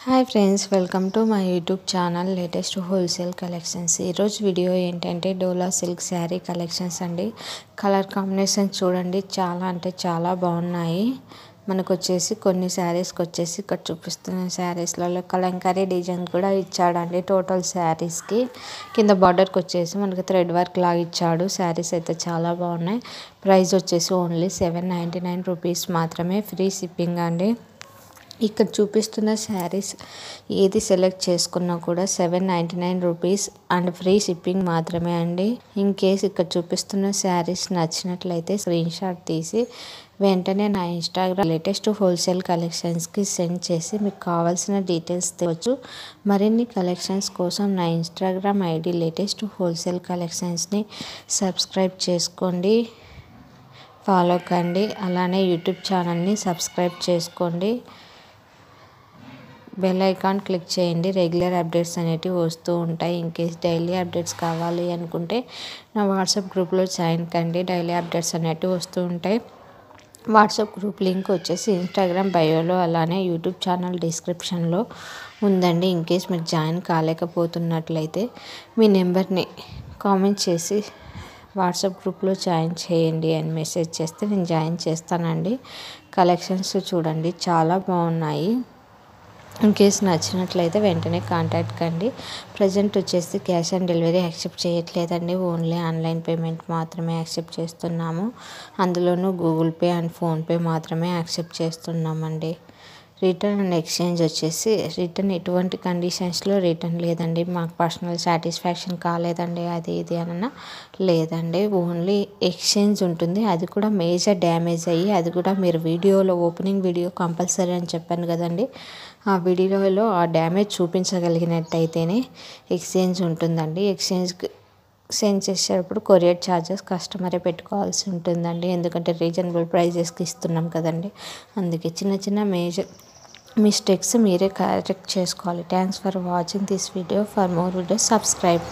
Hi friends, welcome to my YouTube channel latest wholesale collections. ఈరోజు video ఏంటంటే డోలా silk sari collections అండి. Colour combination చూడండి, చాలా అంటే చాలా బాగున్నాయి. మనకు వచ్చేసి కొన్ని శారీస్కి వచ్చేసి ఇక్కడ చూపిస్తున్న శారీస్లలో కలంకారీ డిజైన్ కూడా ఇచ్చాడండి. టోటల్ శారీస్కి కింద బార్డర్కి వచ్చేసి మనకి థ్రెడ్ వర్క్ లాగా ఇచ్చాడు. శారీస్ అయితే చాలా బాగున్నాయి. ప్రైస్ వచ్చేసి ఓన్లీ 799 రూపీస్ మాత్రమే, ఫ్రీ షిప్పింగ్ అండి. ఇక్కడ చూపిస్తున్న శారీస్ ఏది సెలెక్ట్ చేసుకున్నా కూడా 799 రూపీస్ అండ్ ఫ్రీ షిప్పింగ్ మాత్రమే అండి. ఇన్ కేస్ ఇక్కడ చూపిస్తున్న శారీస్ నచ్చినట్లయితే స్క్రీన్ షాట్ తీసి వెంటనే నా ఇన్స్టాగ్రామ్ లేటెస్ట్ హోల్సేల్ కలెక్షన్స్కి సెండ్ చేసి మీకు కావాల్సిన డీటెయిల్స్ తెచ్చు. మరిన్ని కలెక్షన్స్ కోసం నా ఇన్స్టాగ్రామ్ ఐడి లేటెస్ట్ హోల్సేల్ కలెక్షన్స్ని సబ్స్క్రైబ్ చేసుకోండి, ఫాలో కండి. అలానే యూట్యూబ్ ఛానల్ని సబ్స్క్రైబ్ చేసుకోండి. బెల్ ఐకాన్ క్లిక్ చేయండి. రెగ్యులర్ అప్డేట్స్ అనేటివి వస్తూ ఉంటాయి. ఇన్ కేస్ డైలీ అప్డేట్స్ కావాలి అనుకుంటే నా వాట్సాప్ గ్రూప్లో జాయిన్ కండి. డైలీ అప్డేట్స్ అనేటివి వస్తూ ఉంటాయి. వాట్సాప్ గ్రూప్ లింక్ వచ్చేసి ఇన్స్టాగ్రామ్ బయోలో అలానే యూట్యూబ్ ఛానల్ డిస్క్రిప్షన్లో ఉందండి. ఇన్ కేస్ మీరు జాయిన్ కాలేకపోతున్నట్లయితే మీ నెంబర్ని కామెంట్ చేసి వాట్సాప్ గ్రూప్లో జాయిన్ చేయండి అని మెసేజ్ చేస్తే నేను జాయిన్ చేస్తానండి. కలెక్షన్స్ చూడండి, చాలా బాగున్నాయి. ఇన్ కేస్ నచ్చినట్లయితే వెంటనే కాంటాక్ట్ కండి. ప్రజెంట్ వచ్చేసి క్యాష్ ఆన్ డెలివరీ యాక్సెప్ట్ చేయట్లేదండి. ఓన్లీ ఆన్లైన్ పేమెంట్ మాత్రమే యాక్సెప్ట్ చేస్తున్నాము. అందులోనూ గూగుల్ పే అండ్ ఫోన్పే మాత్రమే యాక్సెప్ట్ చేస్తున్నామండి. రిటర్న్ అండ్ ఎక్స్చేంజ్ వచ్చేసి రిటర్న్ ఎటువంటి కండిషన్స్లో రిటర్న్ లేదండి. మాకు పర్సనల్ సాటిస్ఫాక్షన్ కాలేదండి అది ఇది అన్న లేదండి. ఓన్లీ ఎక్స్చేంజ్ ఉంటుంది. అది కూడా మేజర్ డ్యామేజ్ అయ్యి, అది కూడా మీరు వీడియోలో ఓపెనింగ్ వీడియో కంపల్సరీ అని చెప్పాను కదండి. ఆ వీడియోలో ఆ డ్యామేజ్ చూపించగలిగినట్టయితేనే ఎక్స్చేంజ్ ఉంటుందండి. ఎక్స్చేంజ్కి సెండ్ చేసేటప్పుడు కొరియర్ ఛార్జెస్ కస్టమరే పెట్టుకోవాల్సి ఉంటుందండి. ఎందుకంటే రీజనబుల్ ప్రైజెస్కి ఇస్తున్నాం కదండి. అందుకే చిన్న చిన్న మేజర్ మిస్టేక్స్ మీరే కరెక్ట్ చేసుకోవాలి. Thanks for watching this video. For more videos subscribe.